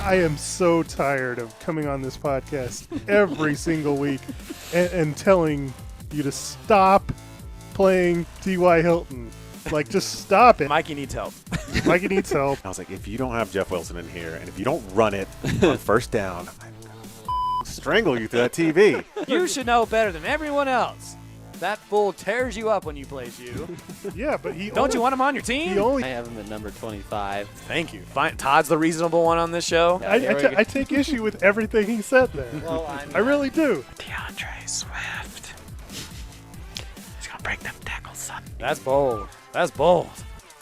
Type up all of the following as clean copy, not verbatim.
I am so tired of coming on this podcast every single week and telling you to stop playing T.Y. Hilton. Like, just stop it. Mikey needs help. Mikey needs help. I was like, if you don't have Jeff Wilson in here, and if you don't run it on first down, I'm gonna strangle you through that TV. You should know better than everyone else. That fool tears you up when you plays you. Yeah, but he Don't you want him on your team? I have him at number 25. Thank you. Fine. Todd's the reasonable one on this show. I take issue with everything he said there. Well, I really do. DeAndre Swift. He's gonna break them tackles, son. That's bold. That's bold.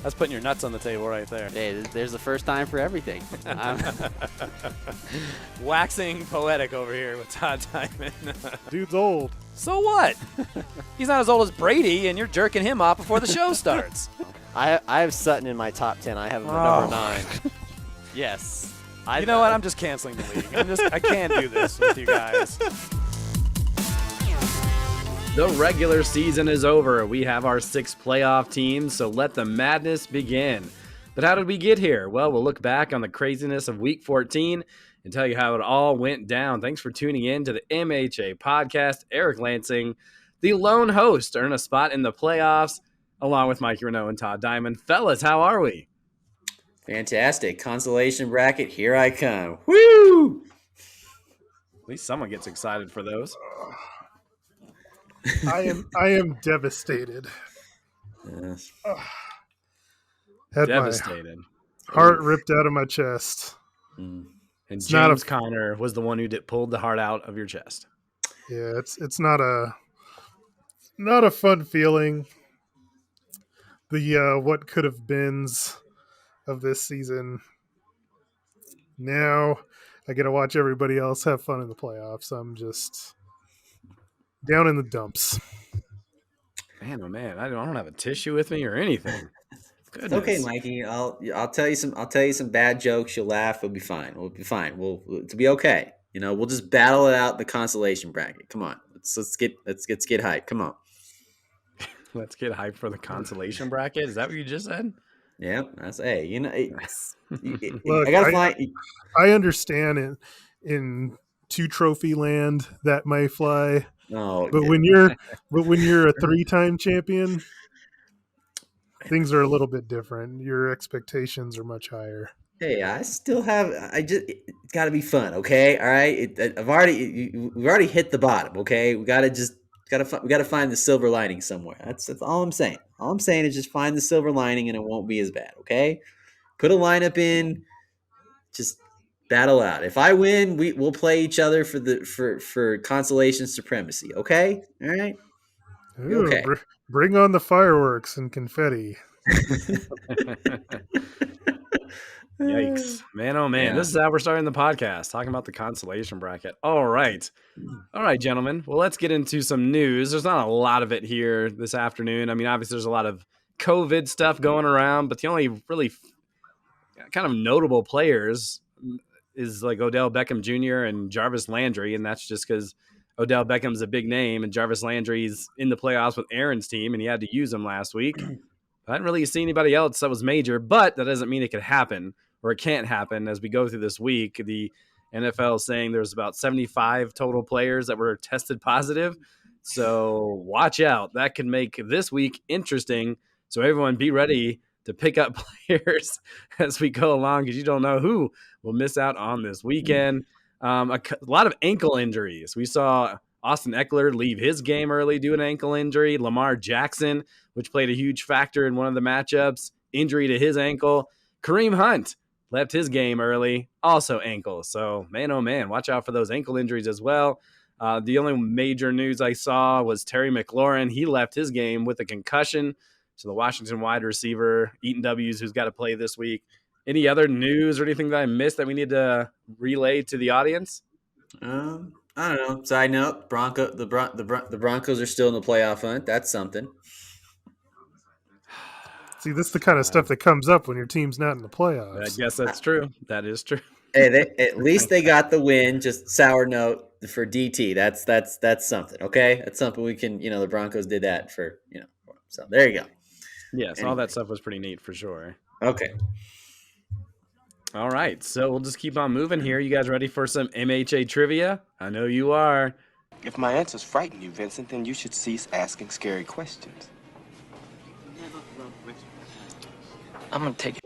That's putting your nuts on the table right there. Hey, there's the first time for everything. Waxing poetic over here with Todd Diamond. Dude's old. So what? He's not as old as Brady, and you're jerking him off before the show starts. I have Sutton in my top 10. I have him at number 9. Yes. You know what? I'm just canceling the league. I can't do this with you guys. The regular season is over. We have our 6 playoff teams, so let the madness begin. But how did we get here? Well, we'll look back on the craziness of Week 14 and tell you how it all went down. Thanks for tuning in to the MHA podcast. Eric Lansing, the lone host, earn a spot in the playoffs, along with Mikey Renault and Todd Diamond. Fellas, how are we? Fantastic. Consolation bracket, here I come. Woo! At least someone gets excited for those. I am devastated. Yes. Had Devastated. my heart ripped out of my chest. Mm. And It's not James Conner was the one who pulled the heart out of your chest. Yeah, it's not a fun feeling. The what could have beens of this season. Now I get to watch everybody else have fun in the playoffs. I'm just down in the dumps. Man, oh man, I don't have a tissue with me or anything. It's okay, Mikey. I'll tell you some bad jokes. You'll laugh. We'll be fine. It'll be okay. You know, we'll just battle it out in the consolation bracket. Come on, let's get hyped. Come on. Let's get hyped for the consolation bracket. Is that what you just said? Yeah, that's you know. Look, I gotta find. I understand in 2 trophy land that may fly, Oh, but when you're a 3-time champion, things are a little bit different. Your expectations are much higher. hey, it's got to be fun, okay? All right, we've already hit the bottom, okay? We gotta find the silver lining somewhere. That's all I'm saying. All I'm saying is just find the silver lining, and it won't be as bad, okay? Put a lineup in, just battle out. If I win, we'll play each other for consolation supremacy, okay? All right. Ooh, Okay. Bring on the fireworks and confetti. Yikes. Man, oh man. Yeah. This is how we're starting the podcast, talking about the consolation bracket. All right, gentlemen. Well, let's get into some news. There's not a lot of it here this afternoon. I mean, obviously, there's a lot of COVID stuff going around, but the only really kind of notable players is like Odell Beckham Jr. and Jarvis Landry, and that's just because Odell Beckham's a big name, and Jarvis Landry's in the playoffs with Aaron's team, and he had to use him last week. I didn't really see anybody else that was major, but that doesn't mean it could happen or it can't happen as we go through this week. The NFL is saying there's about 75 total players that were tested positive, so watch out. That could make this week interesting, so everyone be ready to pick up players as we go along because you don't know who will miss out on this weekend. A lot of ankle injuries. We saw Austin Eckler leave his game early due to an ankle injury. Lamar Jackson, which played a huge factor in one of the matchups, injury to his ankle. Kareem Hunt left his game early, also ankle. So, man, oh man, watch out for those ankle injuries as well. The only major news I saw was Terry McLaurin. He left his game with a concussion. So the Washington wide receiver, Eaton W's, who's got to play this week. Any other news or anything that I missed that we need to relay to the audience? I don't know. Side note: the Broncos are still in the playoff hunt. That's something. See, this is the kind of stuff that comes up when your team's not in the I playoffs. guess that's true. That is true. Hey, at least they got the win. Just sour note for DT. That's something. Okay, that's something we can. The Broncos did that for. So there you go. Yes, all that stuff was pretty neat for sure. Okay. All right, so we'll just keep on moving here. You guys ready for some MHA trivia? I know you are. If my answers frighten you, Vincent, then you should cease asking scary questions. I'm gonna take it.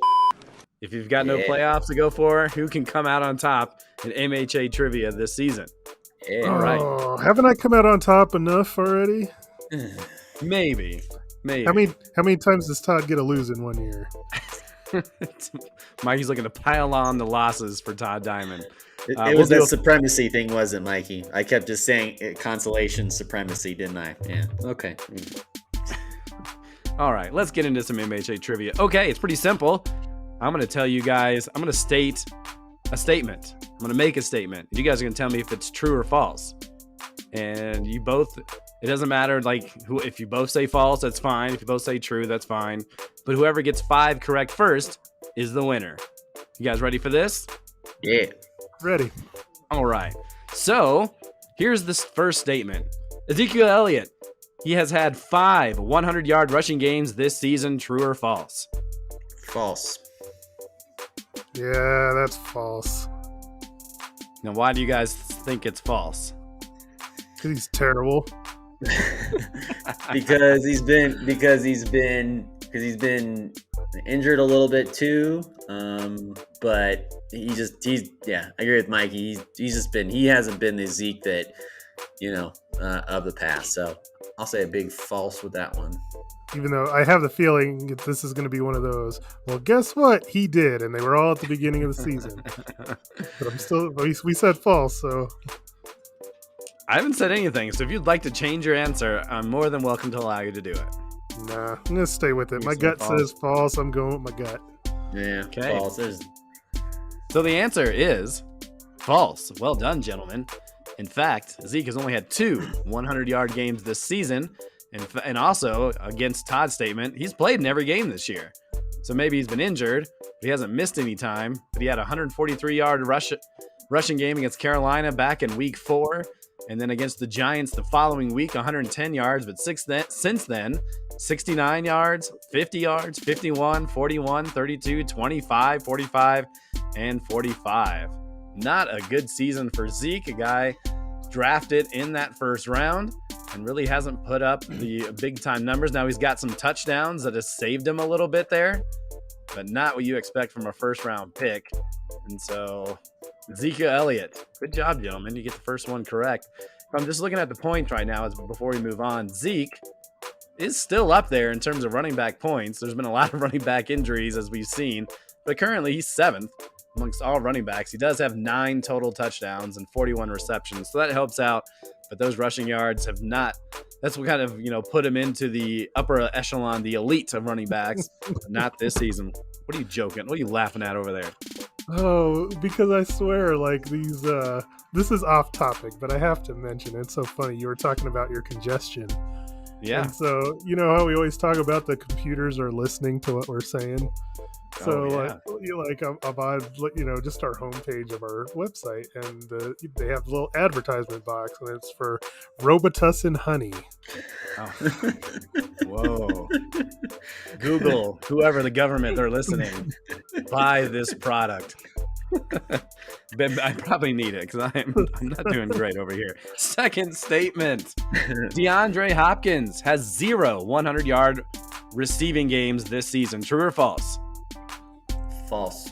If you've got no playoffs to go for, who can come out on top in MHA trivia this season? Yeah. All right. Oh, haven't I come out on top enough already? Maybe. How many times does Todd get a lose in 1 year? Mikey's looking to pile on the losses for Todd Diamond. It was that supremacy thing, wasn't it, Mikey? I kept just saying consolation supremacy, didn't I? Yeah. Okay. All right, let's get into some MHA trivia. Okay, it's pretty simple. I'm going to tell you guys, I'm going to state a statement. I'm going to make a statement. You guys are going to tell me if it's true or false. And you both, it doesn't matter, like, if you both say false, that's fine. If you both say true, that's fine. But whoever gets 5 correct first is the winner. You guys ready for this? Yeah. Ready. All right. So here's this first statement. Ezekiel Elliott, he has had 5 100-yard rushing games this season. True or false? False. Yeah, that's false. Now, why do you guys think it's false? Because he's terrible. because he's been injured a little bit too. But I agree with Mikey. He hasn't been the Zeke that, of the past. So I'll say a big false with that one. Even though I have the feeling that this is going to be one of those, well, guess what? He did, and they were all at the beginning of the season. But we said false, so. I haven't said anything, so if you'd like to change your answer, I'm more than welcome to allow you to do it. Nah, I'm going to stay with it. My gut says false. I'm going with my gut. Yeah, okay. False. So the answer is false. Well done, gentlemen. In fact, Zeke has only had 2 100-yard games this season, and also, against Todd's statement, he's played in every game this year. So maybe he's been injured, but he hasn't missed any time. But he had a 143-yard rushing game against Carolina back in week 4. And then against the Giants the following week, 110 yards. But since then, 69 yards, 50 yards, 51, 41, 32, 25, 45, and 45. Not a good season for Zeke, a guy drafted in that first round and really hasn't put up the big-time numbers. Now he's got some touchdowns that has saved him a little bit there, but not what you expect from a first-round pick. And so Ezekiel Elliott, good job, gentlemen. You get the first one correct. If I'm just looking at the points right now before we move on, Zeke is still up there in terms of running back points. There's been a lot of running back injuries, as we've seen, but currently he's 7th amongst all running backs. He does have 9 total touchdowns and 41 receptions, so that helps out. But those rushing yards have not. That's what kind of put him into the upper echelon, the elite of running backs. Not this season. What are you joking? What are you laughing at over there? Oh, because I swear, like these. This is off topic, but I have to mention it's so funny. You were talking about your congestion. Yeah. And so you know how we always talk about the computers are listening to what we're saying. So I'm on just our homepage of our website, and they have a little advertisement box, and it's for Robitussin honey. Oh. Whoa. Google, whoever the government, they're listening, buy this product. I probably need it because I'm not doing great over here. Second statement. DeAndre Hopkins has 0 100-yard receiving games this season. True or false? False.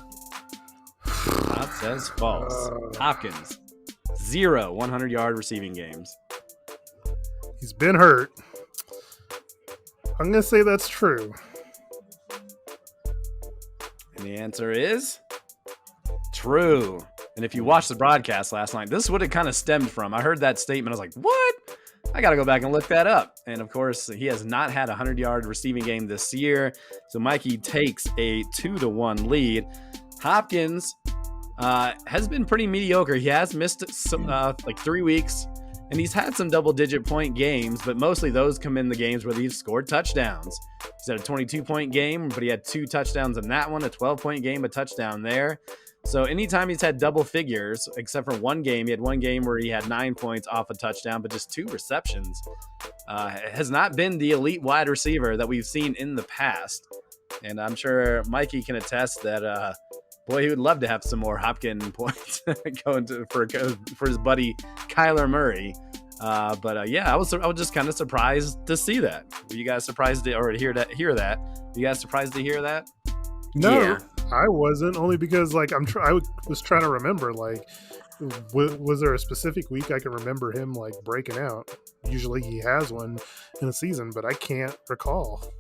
Todd says false. Hopkins, 0 100-yard receiving games. He's been hurt. I'm going to say that's true. And the answer is true. And if you watched the broadcast last night, this is what it kind of stemmed from. I heard that statement. I was like, what? I got to go back and look that up. And of course, he has not had a 100-yard receiving game this year. So Mikey takes a 2-1 lead. Hopkins has been pretty mediocre. He has missed some, 3 weeks, and he's had some double-digit point games, but mostly those come in the games where he's scored touchdowns. He's had a 22-point game, but he had 2 touchdowns in that one, a 12-point game, a touchdown there. So anytime he's had double figures, except for one game, he had one game where he had 9 points off a touchdown, but just 2 receptions, has not been the elite wide receiver that we've seen in the past. And I'm sure Mikey can attest that boy, he would love to have some more Hopkins points going for his buddy Kyler Murray. But I was just kind of surprised to see that. Were you guys surprised to hear that? You guys surprised to hear that? No, Yeah. I wasn't. Only because like I was trying to remember like, was there a specific week I can remember him like breaking out? Usually he has one in a season, but I can't recall.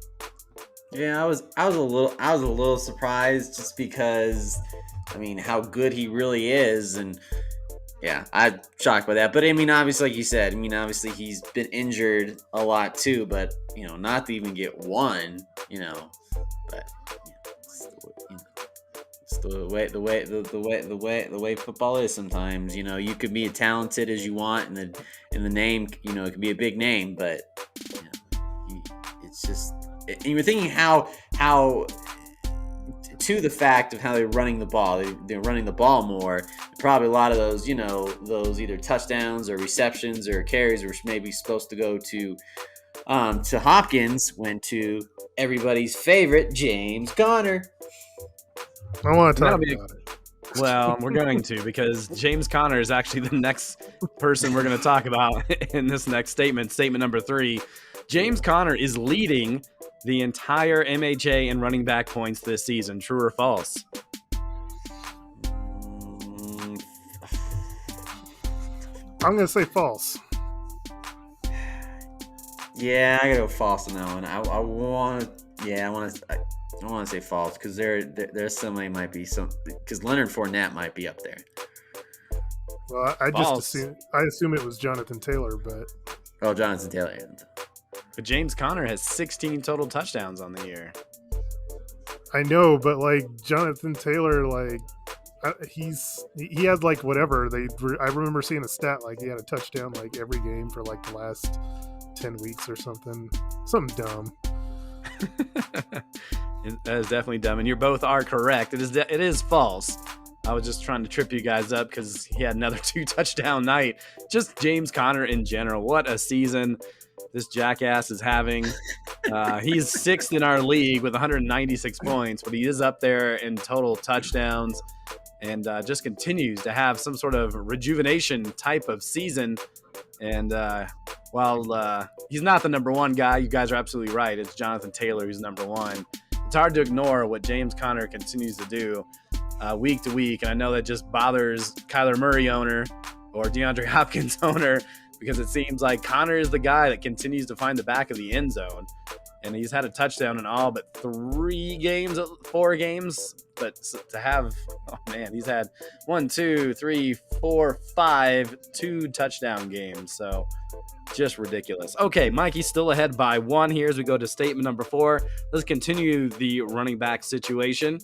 Yeah, I was a little surprised just because, I mean, how good he really is, and yeah, I'm shocked by that. But I mean, obviously, like you said, obviously he's been injured a lot too. But not to even get one, but it's the way football is sometimes. You could be as talented as you want, and the name, it could be a big name, but it's just. And you're thinking how to the fact of how they're running the ball. They're running the ball more. Probably a lot of those, those either touchdowns or receptions or carries were maybe supposed to go to Hopkins, went to everybody's favorite James Conner. I want to talk about it. Well, we're going to, because James Conner is actually the next person we're going to talk about in this next statement. Statement number 3. James Conner is leading the entire MHA in running back points this season. True or false? I'm going to say false. Yeah, I gotta go false on that one. I want to say false because there's somebody might be some, because Leonard Fournette might be up there. Well, I False. assume it was Jonathan Taylor, but Jonathan Taylor. But James Conner has 16 total touchdowns on the year. I know, but like Jonathan Taylor, like he had like whatever I remember seeing a stat like he had a touchdown like every game for like the last 10 weeks or something dumb. That is definitely dumb, and you both are correct. It is false. I was just trying to trip you guys up because he had another 2 touchdown night. Just James Conner in general. What a season this jackass is having. He's 6th in our league with 196 points, but he is up there in total touchdowns and just continues to have some sort of rejuvenation type of season. And while he's not the number 1 guy, you guys are absolutely right. It's Jonathan Taylor who's number 1. It's hard to ignore what James Conner continues to do week to week. And I know that just bothers Kyler Murray owner or DeAndre Hopkins owner, because it seems like Conner is the guy that continues to find the back of the end zone. And he's had a touchdown in all but 4 games. But to have, he's had 1, 2, 3, 4, 5, 2 touchdown games. So just ridiculous. Okay, Mikey's still ahead by 1 here as we go to statement number 4. Let's continue the running back situation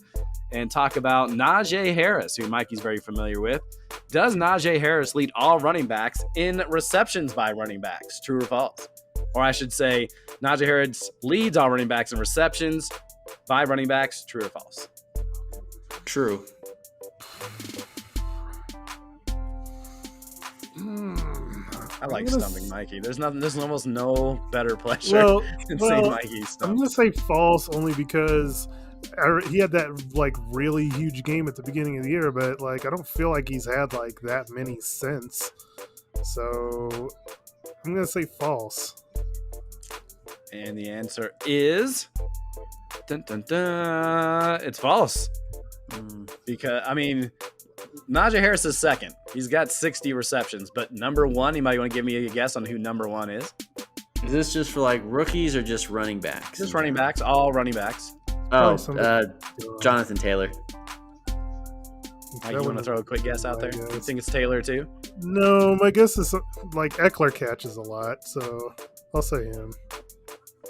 and talk about Najee Harris, who Mikey's very familiar with. Does Najee Harris lead all running backs in receptions by running backs? True or false? Or I should say, Najee Harris leads all running backs in receptions by running backs. True or false? True. I like stumping Mikey. There's almost no better pleasure than saying Mikey I'm stumps. going to say false only because he had that like really huge game at the beginning of the year, but like I don't feel like he's had like that many since. So I'm going to say false. And the answer is dun, dun, dun, it's false. Because Najee Harris is 2nd. He's got 60 receptions, but number 1, anybody want to give me a guess on who number 1 is? Is this just for like rookies or just running backs? Just running backs, all running backs. Oh, Jonathan Taylor. Mike, you want to throw a quick guess out there? You think it's Taylor too? No, my guess is like Eckler catches a lot, so I'll say him.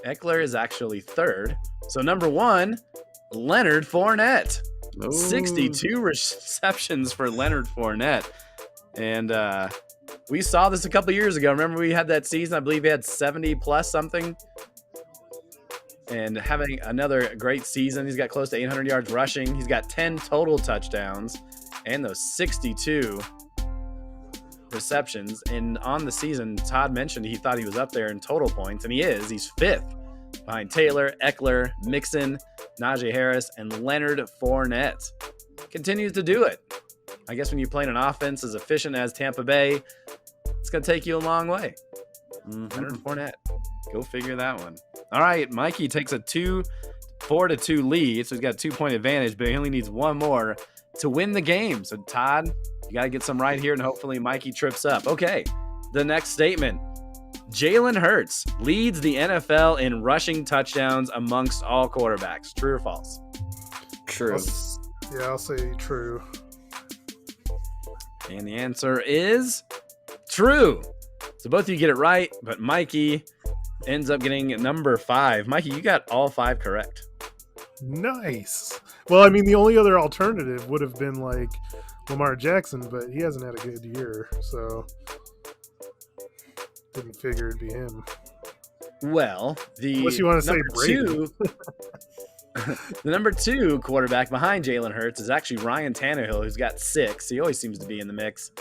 Eckler is actually 3rd. So number 1, Leonard Fournette. Ooh. 62 receptions for Leonard Fournette. And we saw this a couple years ago. Remember we had that season? I believe he had 70 plus something. And having another great season. He's got close to 800 yards rushing. He's got 10 total touchdowns and those 62 receptions. And on the season, Todd mentioned he thought he was up there in total points, and he is. He's 5th behind Taylor, Eckler, Mixon, Najee Harris, and Leonard Fournette. continues to do it. I guess when you play an offense as efficient as Tampa Bay, it's going to take you a long way. Leonard Fournette. Go figure that one. All right, Mikey takes a 4-2 lead, so he's got a 2-point advantage, but he only needs one more to win the game. So, Todd, you got to get some right here, and hopefully Mikey trips up. Okay, the next statement. Jalen Hurts leads the NFL in rushing touchdowns amongst all quarterbacks. True or false? True. I'll say true. And the answer is true. So both of you get it right, but Mikey ends up getting number 5. Mikey, you got all 5 correct. Nice. Well, I mean, the only other alternative would have been like Lamar Jackson, but he hasn't had a good year, so didn't figure it'd be him. Well, unless you want to say Brady. The number 2 quarterback behind Jalen Hurts is actually Ryan Tannehill, who's got 6. He always seems to be in the mix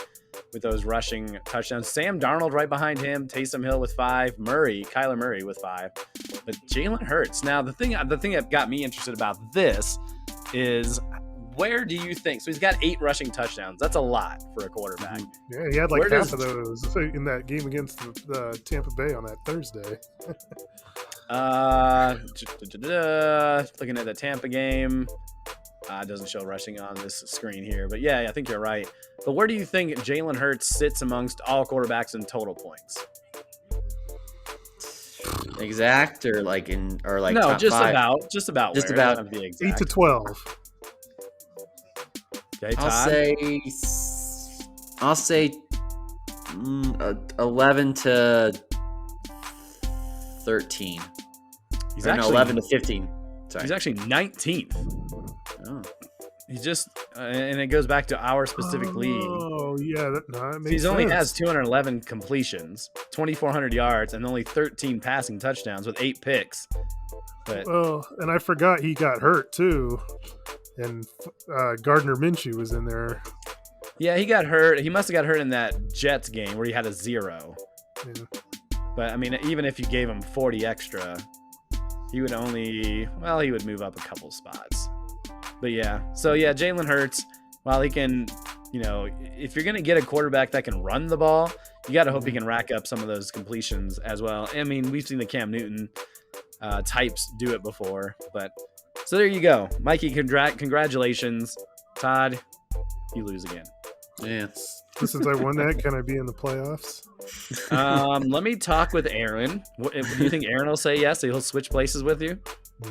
with those rushing touchdowns. Sam Darnold right behind him, Taysom Hill with 5, Kyler Murray with 5. But Jalen Hurts. Now, the thing that got me interested about this is, where do you think? So he's got 8 rushing touchdowns. That's a lot for a quarterback. Yeah, he had like half of those in that game against the Tampa Bay on that Thursday. Looking at the Tampa game. It doesn't show rushing on this screen here. But yeah, I think you're right. But where do you think Jalen Hurts sits amongst all quarterbacks in total points? Exact or like no, top just 5? just about 8 to 12. Okay, Todd? I'll say 11 to 13. He's actually 11 to 15. Sorry. He's actually 19th. Oh. He's just, and it goes back to our specific league. Oh, yeah. That makes He's sense. only has 211 completions, 2,400 yards, and only 13 passing touchdowns with 8 picks. But and I forgot he got hurt too, and Gardner Minshew was in there. yeah, he got hurt. He must have got hurt in that Jets game where he had a 0. Yeah. But I mean, even if you gave him 40 extra, he would move up a couple spots. But yeah, so yeah, Jalen Hurts, while he can, if you're going to get a quarterback that can run the ball, you got to hope he can rack up some of those completions as well. I mean, we've seen the Cam Newton types do it before. But so there you go. Mikey, congratulations. Todd, you lose again. Yeah. Since I won that, can I be in the playoffs? Let me talk with Aaron. Do you think Aaron will say yes? He'll switch places with you?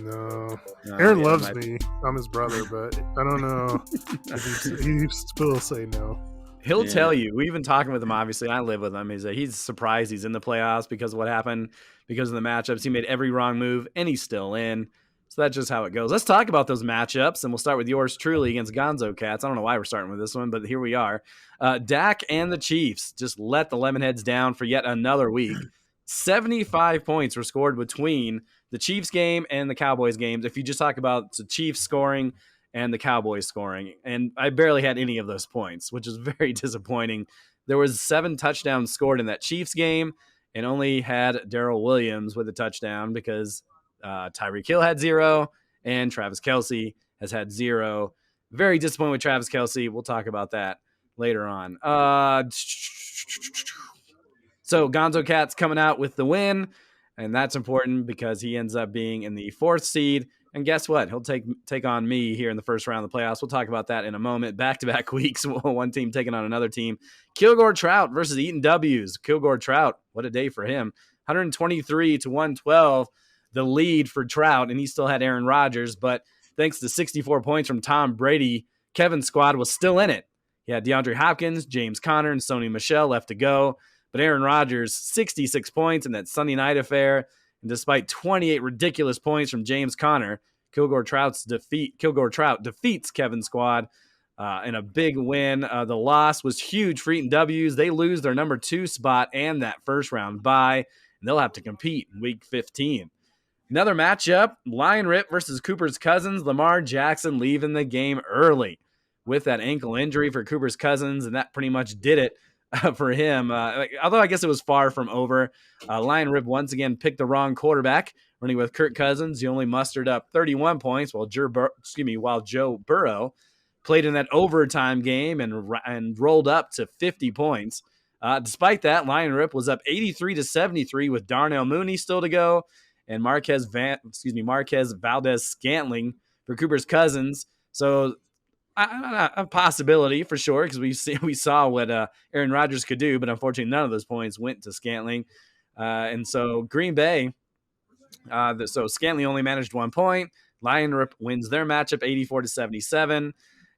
No. Aaron loves me. I'm his brother, but I don't know if he will say no. He'll tell you. We've been talking with him, obviously. I live with him. He's surprised he's in the playoffs because of what happened, because of the matchups. He made every wrong move, and he's still in. So that's just how it goes. Let's talk about those matchups, and we'll start with yours truly against Gonzo Cats. I don't know why we're starting with this one, but here we are. Dak and the Chiefs just let the Lemonheads down for yet another week. 75 points were scored between the Chiefs game and the Cowboys games. If you just talk about the Chiefs scoring and the Cowboys scoring, and I barely had any of those points, which is very disappointing. There was 7 touchdowns scored in that Chiefs game, and only had Darrell Williams with a touchdown because Tyreek Hill had 0, and Travis Kelce has had 0. Very disappointed with Travis Kelce. We'll talk about that later on. So Gonzo Cat's coming out with the win, and that's important because he ends up being in the 4th seed. And guess what? He'll take on me here in the first round of the playoffs. We'll talk about that in a moment. Back-to-back weeks, one team taking on another team. Kilgore Trout versus Eaton W's. Kilgore Trout, what a day for him. 123 to 112. The lead for Trout, and he still had Aaron Rodgers, but thanks to 64 points from Tom Brady, Kevin's squad was still in it. He had DeAndre Hopkins, James Conner, and Sony Michel left to go, but Aaron Rodgers, 66 points in that Sunday night affair, and despite 28 ridiculous points from James Conner, Kilgore Trout defeats Kevin's squad in a big win. The loss was huge for Eaton W's. They lose their number 2 spot and that first round bye, and they'll have to compete in week 15. Another matchup, Lion Rip versus Cooper's Cousins. Lamar Jackson leaving the game early with that ankle injury for Cooper's Cousins, and that pretty much did it for him. Although I guess it was far from over. Lion Rip once again picked the wrong quarterback, running with Kirk Cousins. He only mustered up 31 points, while Joe Burrow played in that overtime game and rolled up to 50 points. Despite that, Lion Rip was up 83-73 with Darnell Mooney still to go, and Marquez Valdez Scantling for Cooper's Cousins. So a possibility for sure, because we saw what Aaron Rodgers could do, but unfortunately none of those points went to Scantling. And so Green Bay, so Scantling only managed 1 point. Lion Rip wins their matchup 84-77.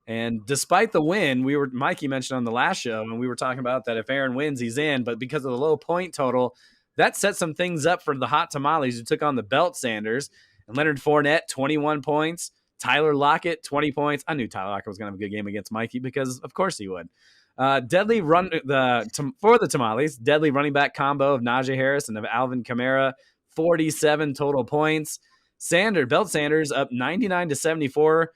And despite the win, Mikey mentioned on the last show, and we were talking about that if Aaron wins, he's in. But because of the low point total, that set some things up for the Hot Tamales, who took on the Belt Sanders. And Leonard Fournette, 21 points. Tyler Lockett, 20 points. I knew Tyler Lockett was going to have a good game against Mikey because, of course, he would. For the Tamales, deadly running back combo of Najee Harris and of Alvin Kamara, 47 total points. Belt Sanders up 99-74.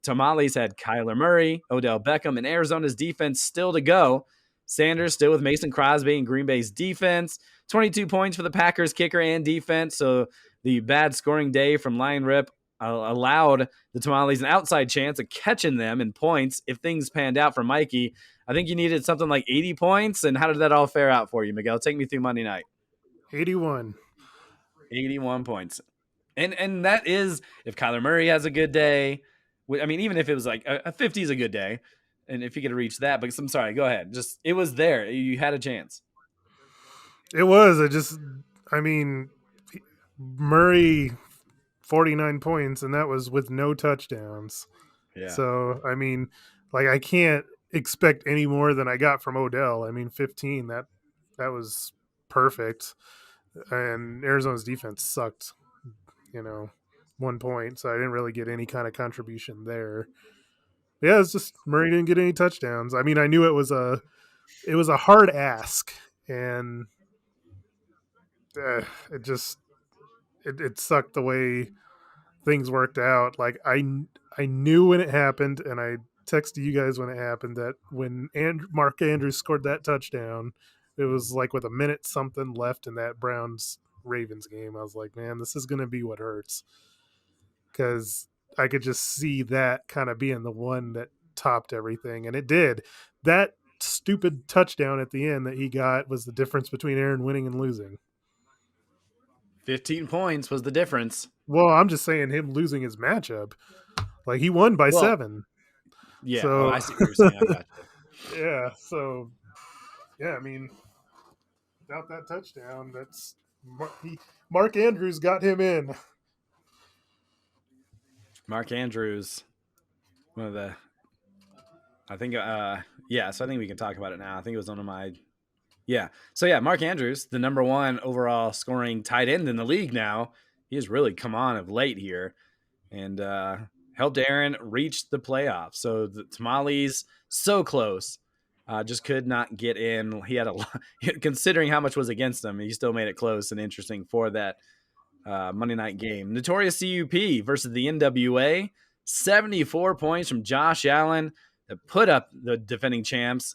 Tamales had Kyler Murray, Odell Beckham, and Arizona's defense still to go. Sanders still with Mason Crosby and Green Bay's defense. 22 points for the Packers kicker and defense. So the bad scoring day from Lion Rip allowed the Tamales an outside chance of catching them in points if things panned out for Mikey. I think you needed something like 80 points. And how did that all fare out for you, Miguel? Take me through Monday night. 81 points. And that is if Kyler Murray has a good day. I mean, even if it was like a 50 is a good day, and if you could reach that. But I'm sorry, go ahead. Just it was there. You had a chance. It was. Murray 49 points, and that was with no touchdowns. Yeah. So I can't expect any more than I got from Odell. 15. That was perfect. And Arizona's defense sucked. 1 point, so I didn't really get any kind of contribution there. Yeah, it's just Murray didn't get any touchdowns. I knew it was a hard ask, and it sucked the way things worked out. Like I knew when it happened, and I texted you guys when it happened that when Mark Andrews scored that touchdown, it was like with a minute something left in that Browns-Ravens game. I was like, man, this is going to be what hurts. Because I could just see that kind of being the one that topped everything. And it did. That stupid touchdown at the end that he got was the difference between Aaron winning and losing. 15 points was the difference. Well, I'm just saying him losing his matchup. Like, he won by 7. Yeah, so, I see what you're saying. I got you. Yeah, so, yeah, without that touchdown, Mark Andrews got him in. Mark Andrews, one of the, I think, so I think we can talk about it now. I think it was one of my, Mark Andrews, the number 1 overall scoring tight end in the league now. He has really come on of late here and helped Aaron reach the playoffs. So the Tamales, so close, just could not get in. He had a lot, considering how much was against him, he still made it close and interesting for that Monday night game. Notorious CUP versus the NWA. 74 points from Josh Allen that put up the defending champs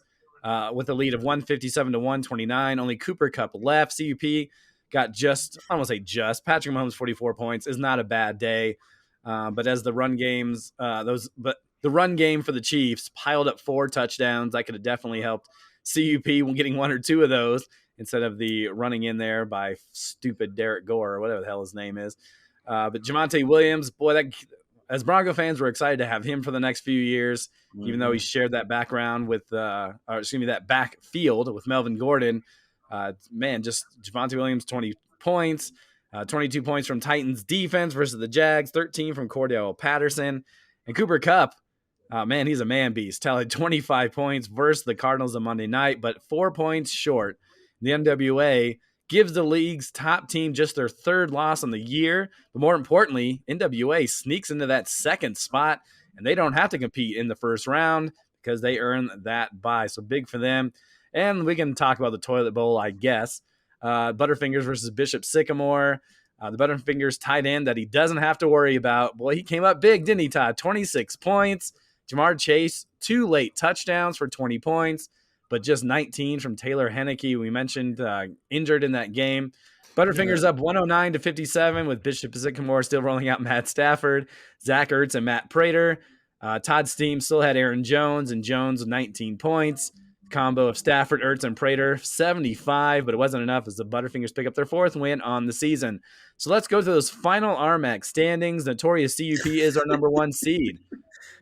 with a lead of 157-129. Only Cooper Kupp left. CUP got Patrick Mahomes 44 points is not a bad day. But as the run games, the run game for the Chiefs piled up 4 touchdowns. That could have definitely helped CUP getting 1 or 2 of those, instead of the running in there by stupid Derek Gore or whatever the hell his name is. But Javonte Williams, boy, as Bronco fans, we're excited to have him for the next few years, even though he shared that background with, that backfield with Melvin Gordon. Just Javonte Williams, 20 points, 22 points from Titans defense versus the Jags, 13 from Cordell Patterson. And Cooper Kupp, he's a man beast. Tallied 25 points versus the Cardinals on Monday night, but 4 points short. The NWA gives the league's top team just their 3rd loss on the year. But more importantly, NWA sneaks into that 2nd spot, and they don't have to compete in the first round because they earn that bye. So big for them. And we can talk about the toilet bowl, I guess. Butterfingers versus Bishop Sycamore. The Butterfingers tight end that he doesn't have to worry about. Boy, he came up big, didn't he, Todd? 26 points. Jamar Chase, 2 late touchdowns for 20 points. But just 19 from Taylor Henneke. We mentioned injured in that game. Butterfingers up 109-57 with Bishop Sycamore still rolling out Matt Stafford, Zach Ertz, and Matt Prater. Todd's team still had Aaron Jones, and Jones with 19 points. Combo of Stafford, Ertz, and Prater, 75, but it wasn't enough as the Butterfingers pick up their 4th win on the season. So let's go to those final RMAC standings. Notorious CUP is our number 1 seed.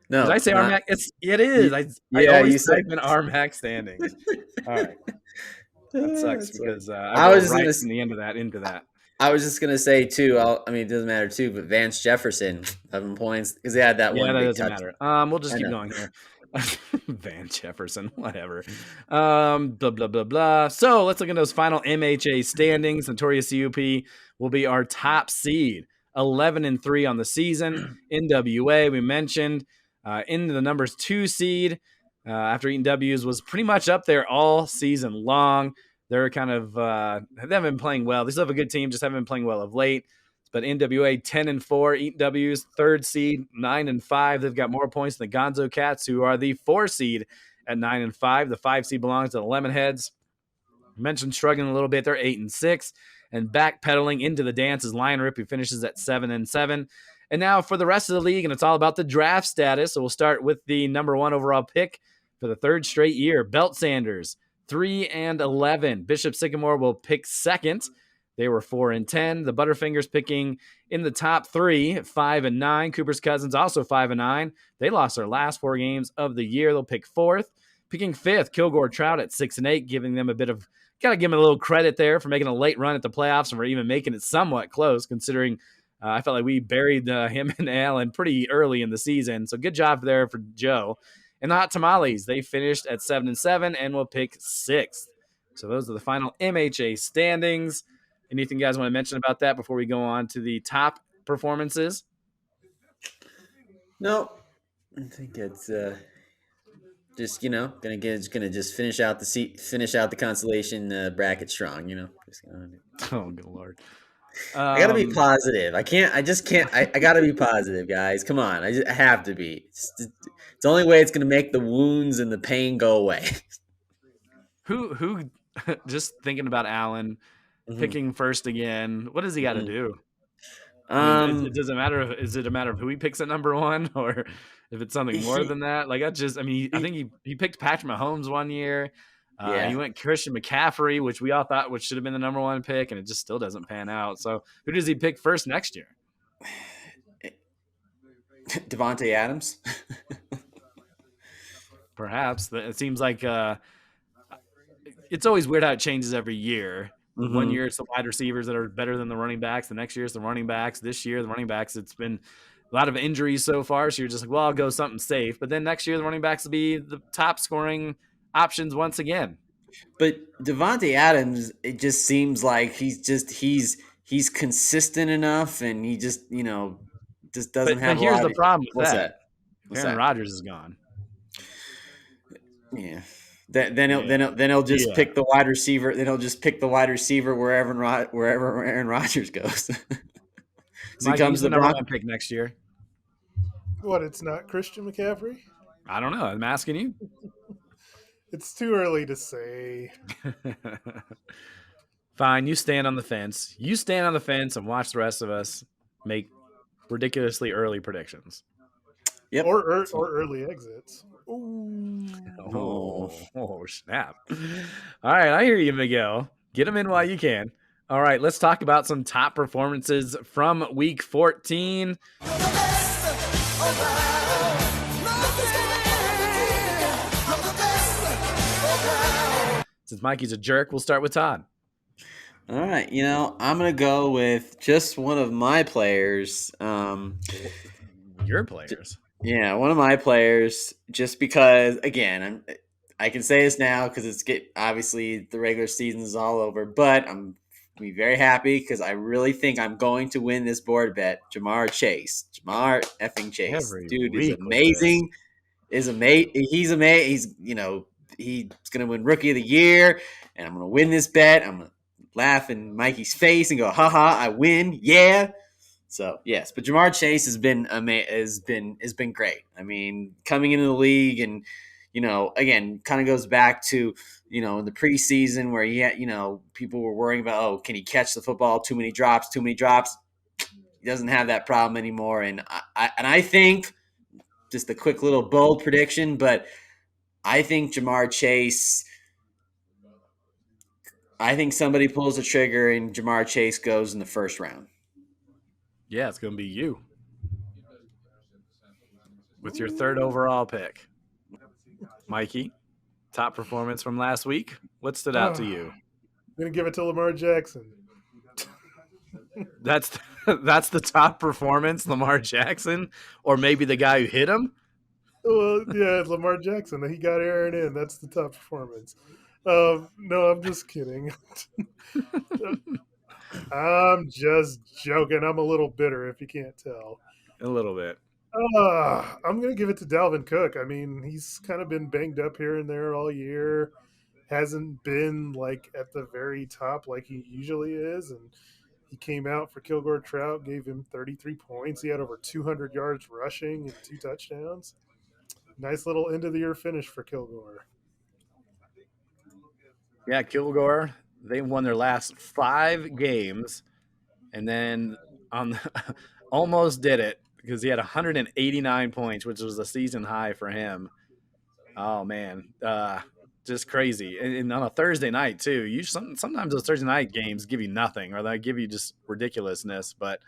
No, did I say not, RMAC? It is. I always type in RMAC standings. All right. That sucks because I was rolled just right gonna, from the end of that into that. I was just gonna say too. It doesn't matter too. But Vance Jefferson, 11 points because he had that one. Yeah, that big doesn't touch. matter. We'll just keep going here. Van Jefferson, whatever. Blah blah blah blah. So let's look at those final MHA standings. Notorious CUP will be our top seed, 11-3 on the season. NWA we mentioned in the numbers 2 seed after eating W's was pretty much up there all season long. They're kind of they haven't been playing well. They still have a good team, just haven't been playing well of late. But NWA 10-4, eat W's, 3rd seed, 9-5. They've got more points than the Gonzo Cats, who are the 4 seed at 9-5. The 5 seed belongs to the Lemonheads. I mentioned struggling a little bit. They're 8-6. And backpedaling into the dance is Lion Rip, who finishes at 7-7. And now for the rest of the league, and it's all about the draft status. So we'll start with the number 1 overall pick for the 3rd straight year, Belt Sanders, 3-11. Bishop Sycamore will pick 2nd. They were 4-10. The Butterfingers picking in the top 3, 5-9. Cooper's Cousins also 5-9. They lost their last 4 games of the year. They'll pick 4th. Picking 5th, Kilgore Trout at 6-8, giving them a bit of, gotta give them a little credit there for making a late run at the playoffs and for even making it somewhat close, considering I felt like we buried him and Allen pretty early in the season. So good job there for Joe. And the Hot Tamales, they finished at 7-7 and will pick 6th. So those are the final MHA standings. Anything you guys want to mention about that before we go on to the top performances? No, I think it's just gonna just finish out the consolation bracket strong. Just Oh, good Lord. I gotta be positive. I just can't. I gotta be positive, guys. Come on, I have to be. It's the only way it's gonna make the wounds and the pain go away. Who? Just thinking about Allen picking 1st again. What does he got to do? It doesn't matter. Is it a matter of who he picks at number 1, or if it's something more than that? Like I think he picked Patrick Mahomes one year. He went Christian McCaffrey, which we all thought should have been the number 1 pick, and it just still doesn't pan out. So who does he pick 1st next year? Devontae Adams. Perhaps. It seems like it's always weird how it changes every year. Mm-hmm. One year it's the wide receivers that are better than the running backs. The next year it's the running backs. This year the running backs, it's been a lot of injuries so far. So you're just like, well, I'll go something safe. But then next year the running backs will be the top scoring options once again. But Devontae Adams, it just seems like he's consistent enough, and he just just doesn't have. But here's the problem with What's that. Aaron Rodgers is gone. Yeah. Then he'll just pick the wide receiver. Then he'll just pick the wide receiver wherever Aaron Rodgers goes. So he comes the number 1 pick next year. What? It's not Christian McCaffrey? I don't know. I'm asking you. It's too early to say. Fine. You stand on the fence. You stand on the fence and watch the rest of us make ridiculously early predictions. Yep. Or early exits. Oh, snap. All right, I hear you, Miguel. Get them in while you can. All right, let's talk about some top performances from week 14. Since Mikey's a jerk, we'll start with Todd. All right, I'm going to go with just one of my players. Your players? Yeah, one of my players, just because, again, I can say this now because obviously the regular season is all over, but I'm be very happy because I really think I'm going to win this board bet. Jamar Chase. Jamar effing Chase. Dude is amazing. He's amazing. He's going to win Rookie of the Year, and I'm going to win this bet. I'm going to laugh in Mikey's face and go, haha, I win. Yeah. So yes, but Jamar Chase has been great. I mean, coming into the league, and again, kind of goes back to in the preseason where people were worrying about, oh, can he catch the football? Too many drops. He doesn't have that problem anymore, and I think just a quick little bold prediction, but I think Jamar Chase. I think somebody pulls the trigger and Jamar Chase goes in the first round. Yeah, it's going to be you with your 3rd overall pick. Mikey, top performance from last week. What stood out to you? I'm gonna give it to Lamar Jackson. That's the top performance, Lamar Jackson, or maybe the guy who hit him. Well, yeah, Lamar Jackson. He got Aaron in. That's the top performance. No, I'm just kidding. I'm just joking. I'm a little bitter if you can't tell. A little bit. I'm going to give it to Dalvin Cook. I mean, he's kind of been banged up here and there all year. Hasn't been like at the very top like he usually is. And he came out for Kilgore Trout, gave him 33 points. He had over 200 yards rushing and 2 touchdowns. Nice little end of the year finish for Kilgore. Yeah, Kilgore, they won their last 5 games, and then almost did it because he had 189 points, which was a season high for him. Oh man, just crazy, and on a Thursday night too. Sometimes those Thursday night games give you nothing, or they give you just ridiculousness. But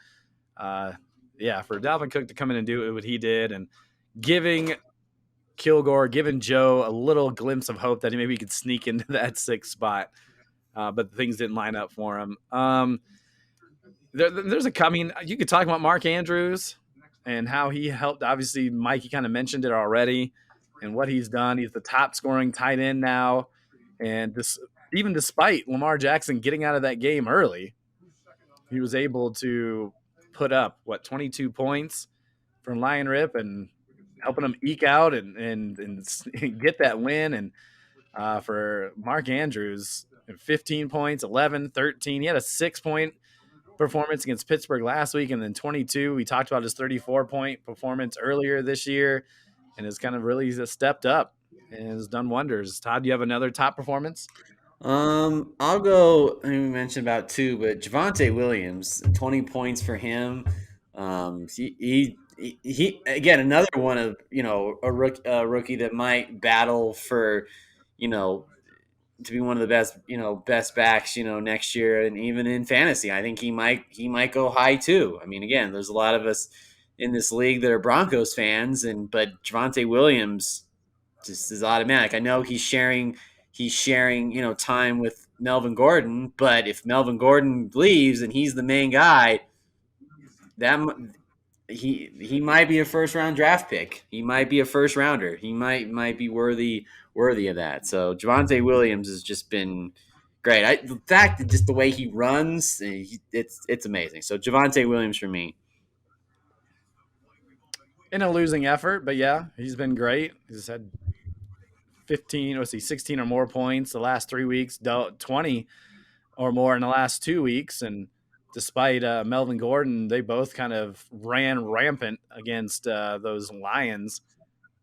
yeah, for Dalvin Cook to come in and do what he did, and giving Kilgore, giving Joe a little glimpse of hope that maybe he could sneak into that 6th spot, but things didn't line up for him. There's I mean, you could talk about Mark Andrews and how he helped. Obviously, Mikey kind of mentioned it already, and what he's done. He's the top scoring tight end now, and even despite Lamar Jackson getting out of that game early, he was able to put up 22 points from Lion Rip and helping him eke out and get that win. And for Mark Andrews, 15 points, 11, 13. He had a 6-point performance against Pittsburgh last week, and then 22. We talked about his 34-point performance earlier this year, and has kind of really stepped up and has done wonders. Todd, do you have another top performance? I'll go. I mean, we mentioned about 2, but Javonte Williams, 20 points for him. He again, another one of a rookie that might battle for to be one of the best backs next year, and even in fantasy, I think he might go high too. I mean, again, there's a lot of us in this league that are Broncos fans, but Javonte Williams just is automatic. I know he's sharing time with Melvin Gordon, but if Melvin Gordon leaves and he's the main guy, that he might be a first round draft pick. He might be a first rounder. He might be worthy of that. So Javonte Williams has just been great. The fact that just the way he runs, it's amazing. So Javonte Williams for me. In a losing effort, but yeah, he's been great. He's had 16 or more points the last 3 weeks, 20 or more in the last 2 weeks. And despite Melvin Gordon, they both kind of ran rampant against those Lions.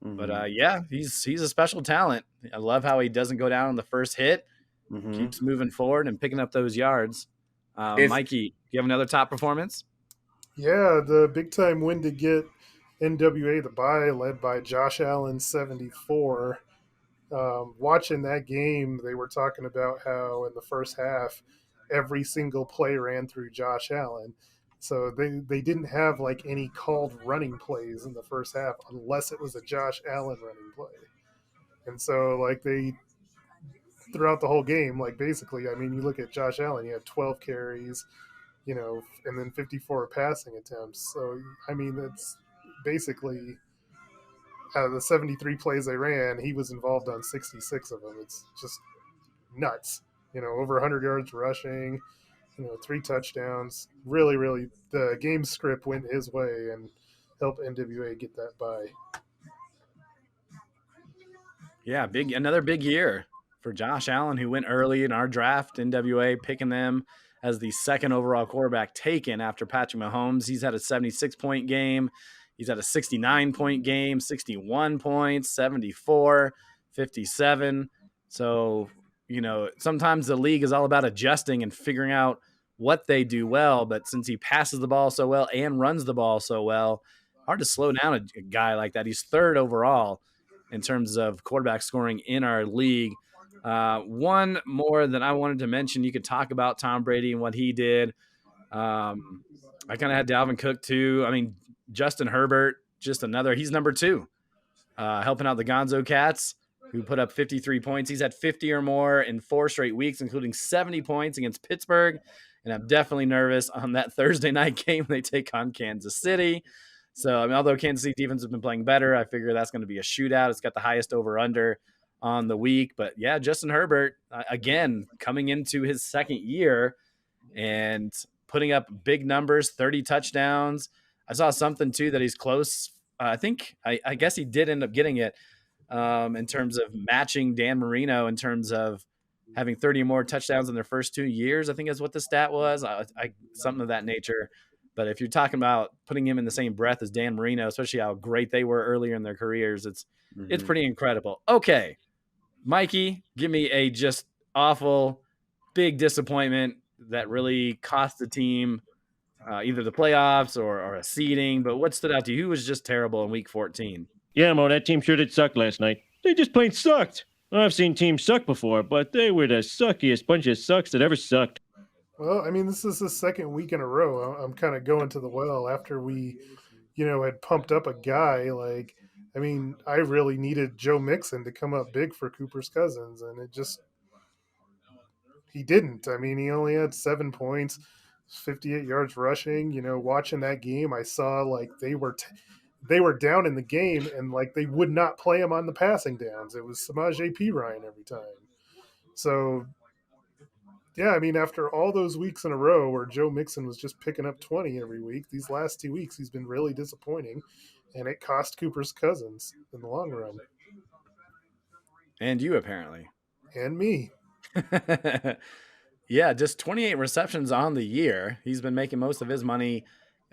Mm-hmm. But yeah, he's a special talent. I love how he doesn't go down on the first hit, keeps moving forward and picking up those yards. Mikey, do you have another top performance? Yeah, the big time win to get NWA the bye, led by Josh Allen 74. Watching that game, they were talking about how in the first half, every single play ran through Josh Allen. So they didn't have like any called running plays in the first half unless it was a Josh Allen running play. And so like they throughout the whole game, like basically, I mean, you look at Josh Allen, he had 12 carries, and then 54 passing attempts. So I mean, that's basically out of the 73 plays they ran, he was involved on 66 of them. It's just nuts. Over 100 yards rushing, 3 touchdowns. Really, really, the game script went his way and helped NWA get that bye. Yeah, another big year for Josh Allen, who went early in our draft. NWA picking them as the 2nd overall quarterback taken after Patrick Mahomes. He's had a 76-point game. He's had a 69-point game, 61 points, 74, 57. So, sometimes the league is all about adjusting and figuring out what they do well. But since he passes the ball so well and runs the ball so well, hard to slow down a guy like that. He's third overall in terms of quarterback scoring in our league. One more that I wanted to mention, you could talk about Tom Brady and what he did. I kind of had Dalvin Cook too. I mean, Justin Herbert, just another. He's number 2, helping out the Gonzo Cats, who put up 53 points. He's had 50 or more in 4 straight weeks, including 70 points against Pittsburgh. And I'm definitely nervous on that Thursday night game they take on Kansas City. So, I mean, although Kansas City defense has been playing better, I figure that's going to be a shootout. It's got the highest over-under on the week. But, yeah, Justin Herbert, again, coming into his second year and putting up big numbers, 30 touchdowns. I saw something, too, that he's close. I guess he did end up getting it in terms of matching Dan Marino in terms of having 30 or more touchdowns in their first 2 years. I think is what the stat was. Something of that nature. But if you're talking about putting him in the same breath as Dan Marino, especially how great they were earlier in their careers, it's pretty incredible. Okay, Mikey, give me a just awful, big disappointment that really cost the team either the playoffs or a seeding. But what stood out to you? Who was just terrible in Week 14? Yeah, Mo, that team sure did suck last night. They just plain sucked. I've seen teams suck before, but they were the suckiest bunch of sucks that ever sucked. Well, I mean, this is the second week in a row. I'm kind of going to the well after we, had pumped up a guy. Like, I mean, I really needed Joe Mixon to come up big for Cooper's Cousins, and he didn't. I mean, he only had 7 points, 58 yards rushing. Watching that game, I saw like they were down in the game, and like they would not play him on the passing downs. It was Samaje Perine every time. So, yeah, I mean, after all those weeks in a row where Joe Mixon was just picking up 20 every week, these last 2 weeks he's been really disappointing, and it cost Cooper's Cousins in the long run. And you, apparently. And me. Yeah, just 28 receptions on the year. He's been making most of his money.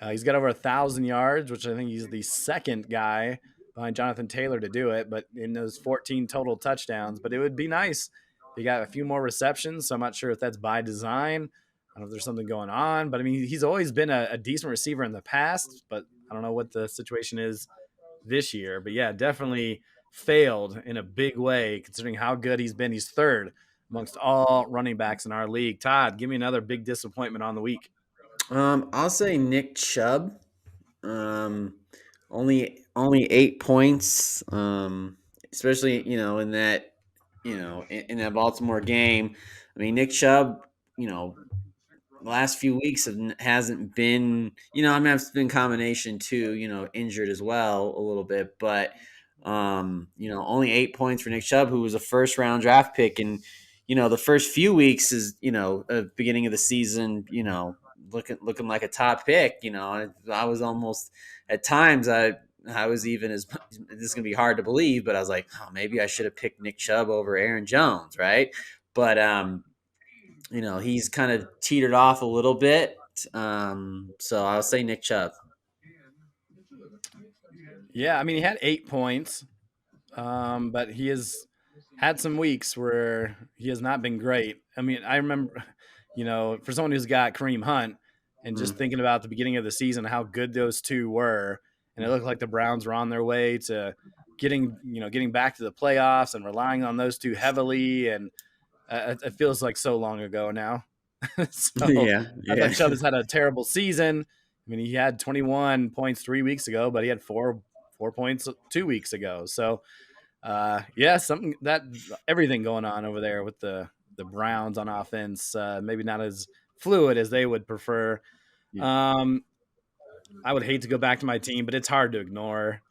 He's got over 1,000 yards, which I think he's the second guy behind Jonathan Taylor to do it, but in those 14 total touchdowns. But it would be nice if he got a few more receptions, so I'm not sure if that's by design. I don't know if there's something going on, but I mean, he's always been a decent receiver in the past, but I don't know what the situation is this year. But yeah, definitely failed in a big way considering how good he's been. He's third amongst all running backs in our league. Todd, give me another big disappointment on the week. I'll say Nick Chubb. Only 8 points. Especially in that in that Baltimore game. I mean, Nick Chubb. The last few weeks hasn't been. I mean, it's been combination too. Injured as well a little bit, but only 8 points for Nick Chubb, who was a first round draft pick, and the first few weeks is beginning of the season, looking like a top pick. I was almost at times I was even this is gonna be hard to believe, but I was like, oh, maybe I should have picked Nick Chubb over Aaron Jones, right? But he's kind of teetered off a little bit. So I'll say Nick Chubb. Yeah, I mean, he had 8 points, but he has had some weeks where he has not been great. I mean, I remember, for someone who's got Kareem Hunt and just thinking about the beginning of the season, how good those two were, and it looked like the Browns were on their way to getting back to the playoffs and relying on those two heavily, and it feels like so long ago now. So Yeah. I thought Chubb has had a terrible season. I mean, he had 21 points 3 weeks ago, but he had four points 2 weeks ago. So, something that everything going on over there with the Browns on offense, maybe not as fluid as they would prefer. I would hate to go back to my team, but it's hard to ignore.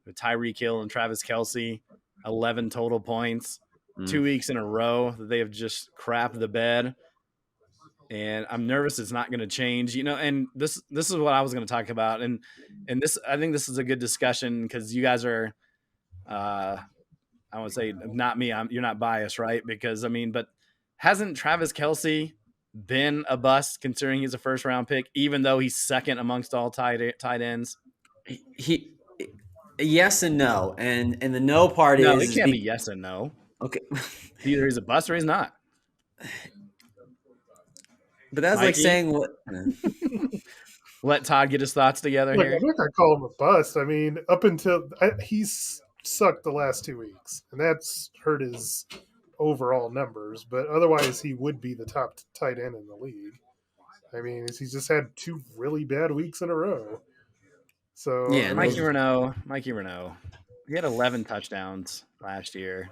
With Tyreek Hill and Travis Kelce, 11 total points, 2 weeks in a row that they have just crapped the bed. And I'm nervous it's not going to change, and this is what I was going to talk about. And this, I think this is a good discussion because you guys are, I would say not me. You're not biased, right? Because but hasn't Travis Kelce been a bust considering he's a first round pick, even though he's second amongst all tight ends? He yes and no. And the no part No, is it can't be yes and no. Okay. Either he's a bust or he's not. But that's Mikey? like saying what Let Todd get his thoughts together Look, here. I'm not gonna call him a bust. I mean, up until he's sucked the last 2 weeks, and that's hurt his overall numbers. But otherwise, he would be the top tight end in the league. I mean, he's just had 2 really bad weeks in a row. So Yeah, I and mean, Mikey Renault. He had 11 touchdowns last year.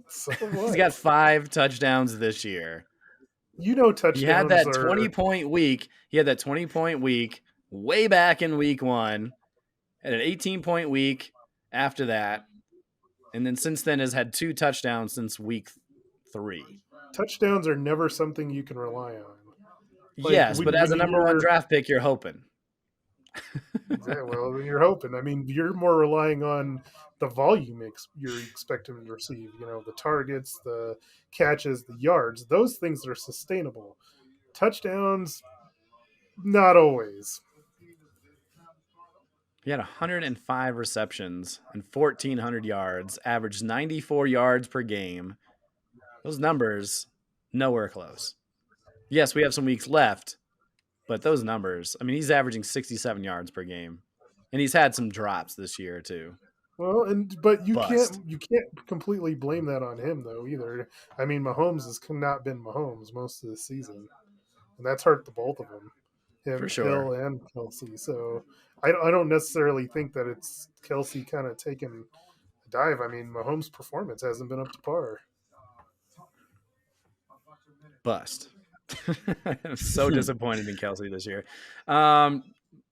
so He's what? got 5 touchdowns this year. You know, He had touchdowns that are 20-point week. He had that 20-point week way back in week 1. Had an 18-point week after that. And then since then has had 2 touchdowns since week 3. touchdowns are never something you can rely on. Like Yes, but as a you number 1 hear, draft pick, you're hoping. yeah, well, you're hoping. I mean, you're more relying on the volume you're expecting to receive. You know, the targets, the catches, the yards. Those things are sustainable. Touchdowns, not always. He had 105 receptions and 1,400 yards, averaged 94 yards per game. Those numbers, nowhere close. Yes, we have some weeks left, but those numbers, I mean, he's averaging 67 yards per game. And he's had some drops this year, too. Well, but you Bust. can't completely blame that on him though either. I mean, Mahomes has not been Mahomes most of the season, and that's hurt the both of them, For him, sure. Hill, and Kelsey. So I don't necessarily think that it's Kelsey kind of taking a dive. I mean, Mahomes' performance hasn't been up to par. Bust. I'm so disappointed in Kelsey this year.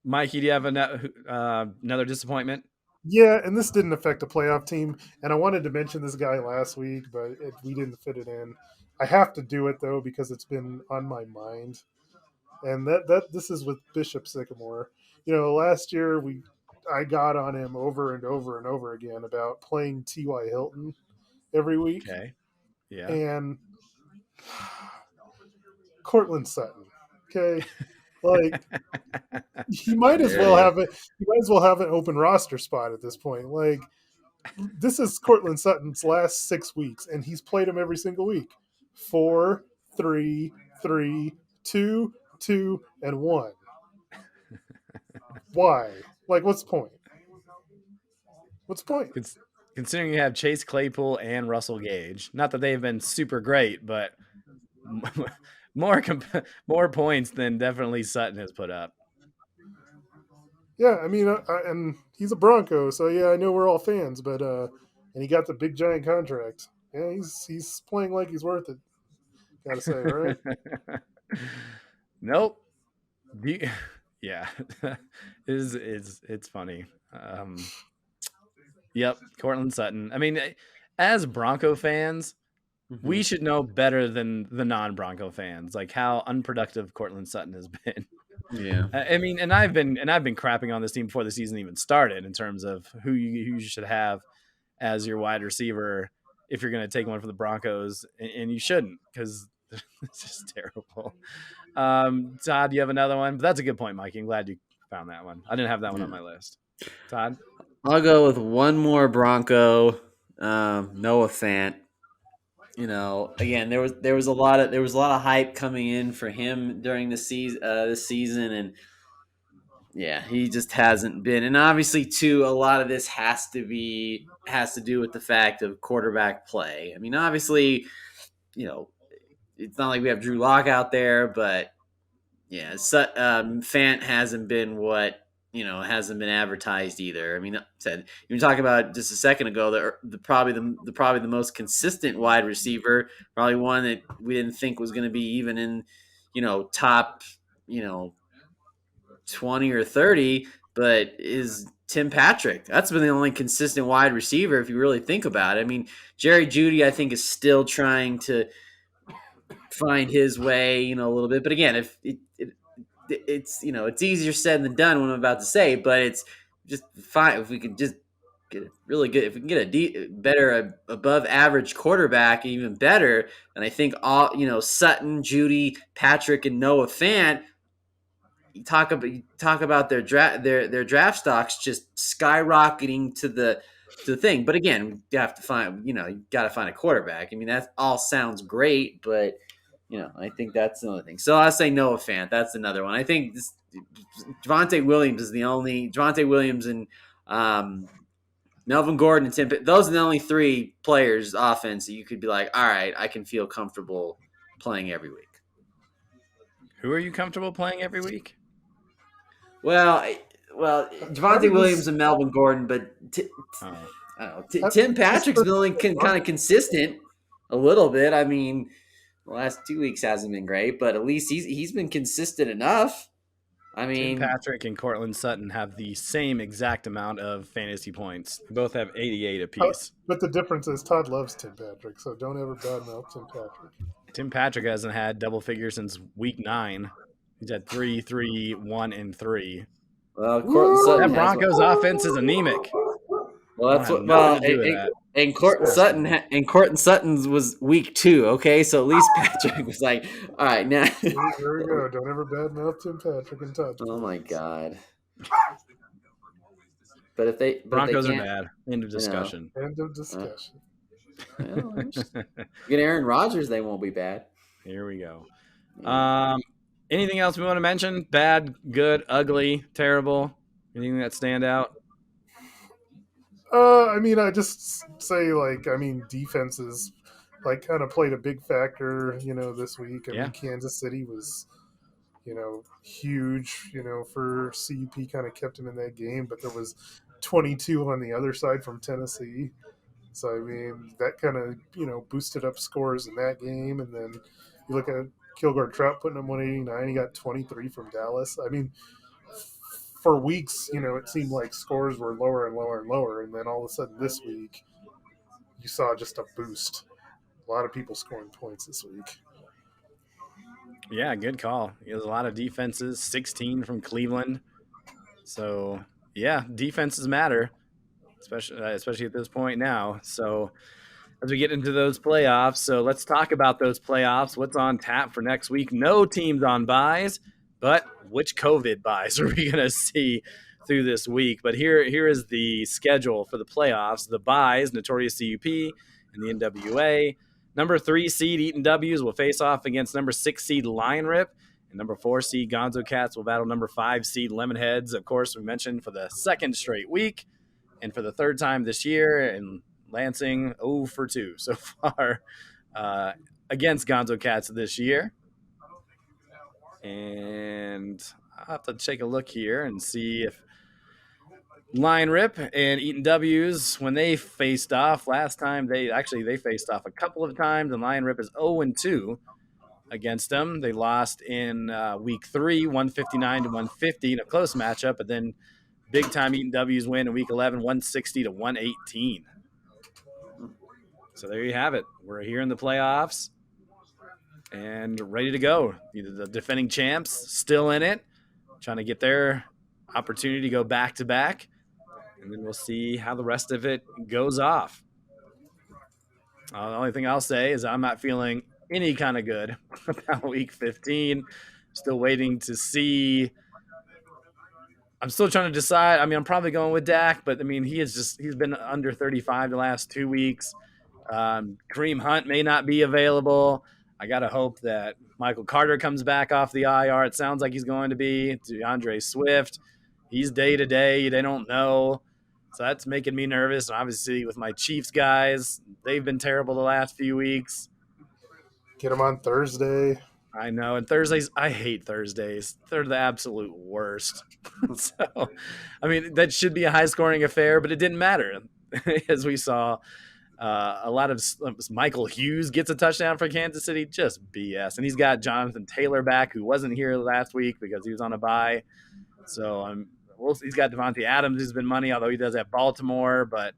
Mikey, do you have another disappointment? Yeah, and this didn't affect a playoff team. And I wanted to mention this guy last week, but we didn't fit it in. I have to do it though because it's been on my mind. And that this is with Bishop Sycamore. You know, last year I got on him over and over and over again about playing T.Y. Hilton every week, Okay. Yeah. and Cortland Sutton. Okay, like he might as well have it. He might as well have an open roster spot at this point. Like this is Cortland Sutton's last 6 weeks, and he's played him every single week. 4, 3, 3, 2, 2, and 1. Why? Like, what's the point? What's the point? Considering you have Chase Claypool and Russell Gage, not that they've been super great, but more points than definitely Sutton has put up. Yeah, I mean, and he's a Bronco, so yeah, I know we're all fans, but and he got the big giant contract. Yeah, he's playing like he's worth it. Gotta say, right? Nope. Yeah, it's funny. Yep, Cortland Sutton. I mean, as Bronco fans, we should know better than the non-Bronco fans, like how unproductive Cortland Sutton has been. Yeah. I mean, and I've been crapping on this team before the season even started in terms of who you should have as your wide receiver if you're going to take one for the Broncos, and you shouldn't because it's just terrible. Todd, do you have another one? But that's a good point, Mikey. I'm glad you found that one. I didn't have that one on my list. Todd? I'll go with one more Bronco, Noah Fant. You know, again, there was a lot of hype coming in for him during the season, this season, and yeah, he just hasn't been. And obviously, too, a lot of this has to do with the fact of quarterback play. I mean, obviously, you know, it's not like we have Drew Lock out there, but yeah, Fant hasn't been hasn't been advertised either. I mean, said you were talking about just a second ago probably the most consistent wide receiver, probably one that we didn't think was going to be even in, top, 20 or 30, but is Tim Patrick. That's been the only consistent wide receiver if you really think about it. I mean, Jerry Jeudy, I think, is still trying to find his way, a little bit. But again, if it's it's easier said than done what I'm about to say, but it's just fine if we could just get really good. If we can get better above average quarterback, even better. And I think all Sutton, Jeudy, Patrick, and Noah Fant. You talk about their draft stocks just skyrocketing to the thing. But again, you have to find you got to find a quarterback. I mean, that all sounds great, but I think that's the only thing. So I say Noah Fant. That's another one. I think Javonte Williams and Melvin Gordon and Tim. Those are the only three players offense that you could be like, all right, I can feel comfortable playing every week. Who are you comfortable playing every week? Well, Javonte Williams and Melvin Gordon, but I don't know. Tim Patrick's been only kind of consistent a little bit. I mean, the last 2 weeks hasn't been great, but at least he's been consistent enough. I mean, Tim Patrick and Cortland Sutton have the same exact amount of fantasy points. They both have 88 apiece. But the difference is Todd loves Tim Patrick, so don't ever badmouth Tim Patrick. Tim Patrick hasn't had double figures since week 9. He's had 3, 3, 1, and 3 Well, Cortland Sutton. That Broncos offense is anemic. Well, that's what. Well, and Cortland Sutton's was week 2. Okay, so at least Patrick was like, all right, now. Here we go. Don't ever badmouth Tim Patrick and Todd. Oh my God. But if they Broncos are bad. End of discussion. End of discussion. Get Aaron Rodgers, they won't be bad. Here we go. Anything else we want to mention? Bad, good, ugly, terrible? Anything that stand out? I mean, I just say defenses kind of played a big factor, this week. I mean, Kansas City was, huge, for CUP kind of kept him in that game, but there was 22 on the other side from Tennessee. So, I mean, that kind of, boosted up scores in that game. And then you look at Kilgore Trout putting him 189. He got 23 from Dallas. I mean, for weeks, it seemed like scores were lower and lower and lower. And then all of a sudden this week, you saw just a boost. A lot of people scoring points this week. Yeah, good call. There's a lot of defenses, 16 from Cleveland. So, yeah, defenses matter, especially at this point now. So, as we get into those playoffs, so let's talk about those playoffs. What's on tap for next week? No teams on buys, but which COVID buys are we going to see through this week? But here is the schedule for the playoffs. The buys, Notorious CUP and the NWA. Number 3 seed Eaton W's will face off against number 6 seed Lion Rip. And number 4 seed Gonzo Cats will battle number 5 seed Lemonheads. Of course, we mentioned for the second straight week and for the third time this year. And Lansing 0 for 2 so far against Gonzo Cats this year. And I'll have to take a look here and see if Lion Rip and Eaton W's, when they faced off last time, they faced off a couple of times, and Lion Rip is 0-2 against them. They lost in week 3, 159 to 150 in a close matchup, but then big time Eaton W's win in week 11, 160 to 118. So there you have it. We're here in the playoffs and ready to go. The defending champs still in it, trying to get their opportunity to go back to back. And then we'll see how the rest of it goes off. The only thing I'll say is I'm not feeling any kind of good about week 15. Still waiting to see. I'm still trying to decide. I mean, I'm probably going with Dak, but I mean, he's been under 35 the last 2 weeks. Kareem Hunt may not be available. I got to hope that Michael Carter comes back off the IR. It sounds like he's going to be. DeAndre Swift, he's day to day. They don't know. So that's making me nervous. And obviously with my Chiefs guys, they've been terrible the last few weeks. Get them on Thursday. I know. And Thursdays, I hate Thursdays. They're the absolute worst. So, I mean, that should be a high-scoring affair, but it didn't matter. As we saw, a lot of Michael Hughes gets a touchdown for Kansas City. Just BS. And he's got Jonathan Taylor back, who wasn't here last week because he was on a bye. So, he's got Devontae Adams, who's been money, although he does have Baltimore. But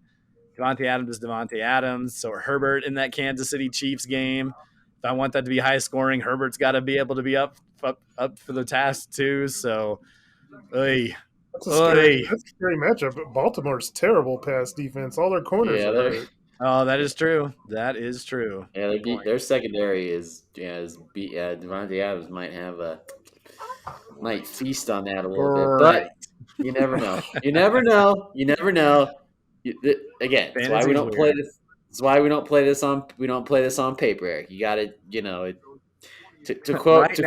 Devontae Adams is Devontae Adams. So Herbert in that Kansas City Chiefs game. If I want that to be high scoring, Herbert's got to be able to be up for the task too. So, that's a scary matchup. But Baltimore's terrible pass defense. All their corners are hurt. Oh, that is true. That is true. Yeah, their secondary is Devontae Adams might feast on that a little bit, but you never know. You never know. Again, that's why we don't play this. That's why we don't play this on paper, Eric. You got to, To quote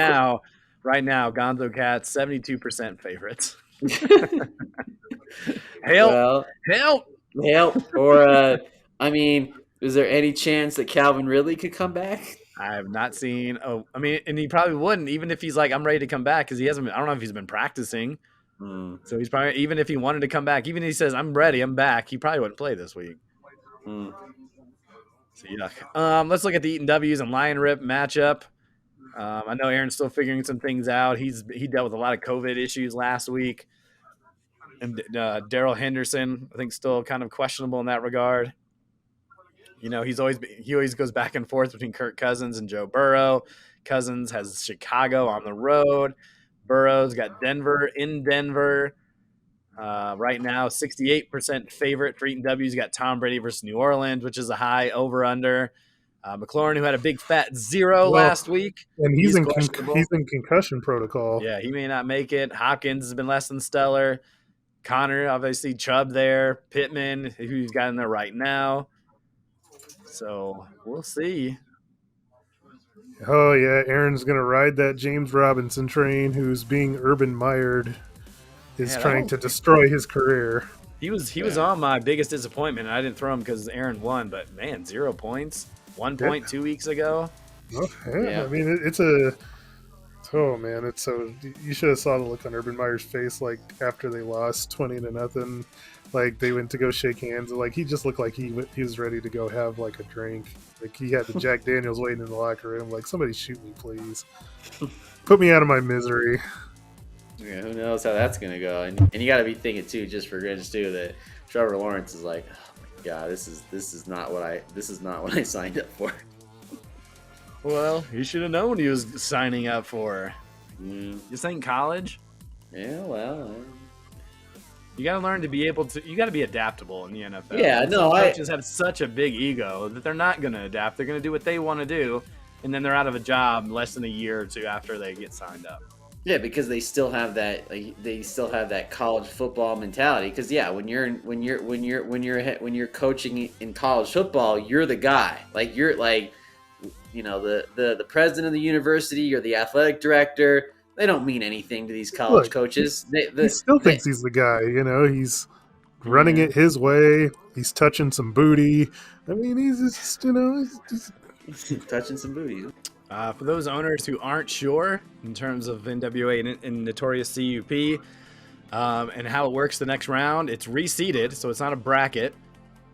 right now, Gonzo Cat's 72% favorites. Help! Or I mean, is there any chance that Calvin Ridley could come back? I have not seen. I mean, and he probably wouldn't, even if he's like, I'm ready to come back, because he hasn't. I don't know if he's been practicing. So he's probably, even if he wanted to come back, even if he says, I'm ready, I'm back, he probably wouldn't play this week. So yuck. Let's look at the Eaton W's and Lion Rip matchup. I know Aaron's still figuring some things out. He dealt with a lot of COVID issues last week. And Daryl Henderson, I think, still kind of questionable in that regard. You know, he always goes back and forth between Kirk Cousins and Joe Burrow. Cousins has Chicago on the road. Burrow's got Denver in Denver. Right now, 68% favorite for Eaton W's got Tom Brady versus New Orleans, which is a high over-under. McLaurin, who had a big fat 0 last week. And he's in concussion protocol. Yeah, he may not make it. Hopkins has been less than stellar. Connor, obviously, Chubb there. Pittman, who's got in there right now. So we'll see. Oh, yeah. Aaron's going to ride that James Robinson train, who's being Urban Meyered, is trying to destroy his career. He was on my biggest disappointment, and I didn't throw him because Aaron won. But, man, 0 points. 1 point 2 weeks ago. Oh, yeah. I mean, it's a... Oh, man. It's so... You should have saw the look on Urban Meyer's face, like, after they lost 20-0. Like, they went to go shake hands. And, like, he just looked like he was ready to go have, like, a drink. Like, he had the Jack Daniels waiting in the locker room. Like, somebody shoot me, please. Put me out of my misery. Yeah, who knows how that's going to go. And you got to be thinking, too, just for grins, too, that Trevor Lawrence is like... Yeah, this is not what I signed up for. Well, you should have known he was signing up for. This ain't college. Yeah, well, you got to learn to be able to. You got to be adaptable in the NFL. Yeah, no, coaches have such a big ego that they're not going to adapt. They're going to do what they want to do, and then they're out of a job less than a year or two after they get signed up. Yeah, because they still have that. Like, they still have that college football mentality. Because yeah, when you're coaching in college football, you're the guy. Like you're like, you know, the president of the university. You're the athletic director. They don't mean anything to these college coaches. He still thinks he's the guy. You know, he's running it his way. He's touching some booty. I mean, he's just, you know, he's touching some booty. For those owners who aren't sure in terms of NWA and Notorious CUP and how it works the next round, it's reseeded, so it's not a bracket.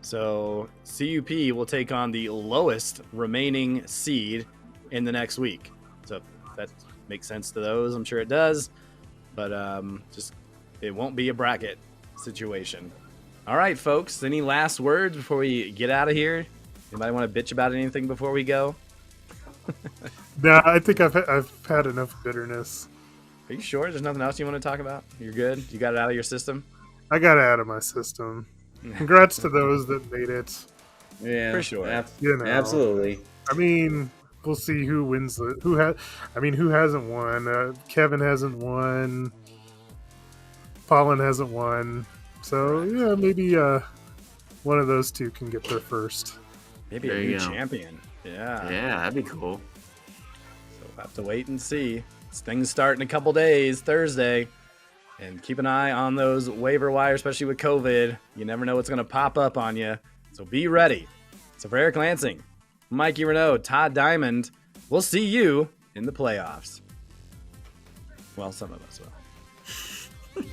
So CUP will take on the lowest remaining seed in the next week. So if that makes sense to those, I'm sure it does. But just it won't be a bracket situation. All right, folks, any last words before we get out of here? Anybody want to bitch about anything before we go? No, I think I've had enough bitterness. Are you sure? There's nothing else you want to talk about? You're good? You got it out of your system? I got it out of my system. Congrats to those that made it. Yeah, for sure. You know, absolutely. I mean, we'll see who wins who hasn't won. Kevin hasn't won. Fallen hasn't won. So yeah, maybe one of those two can get there first. Maybe a new champion. Yeah. Yeah, that'd be cool. So we'll have to wait and see. Things start in a couple days, Thursday. And keep an eye on those waiver wires, especially with COVID. You never know what's going to pop up on you. So be ready. So for Eric Lansing, Mikey Renaud, Todd Diamond, we'll see you in the playoffs. Well, some of us will.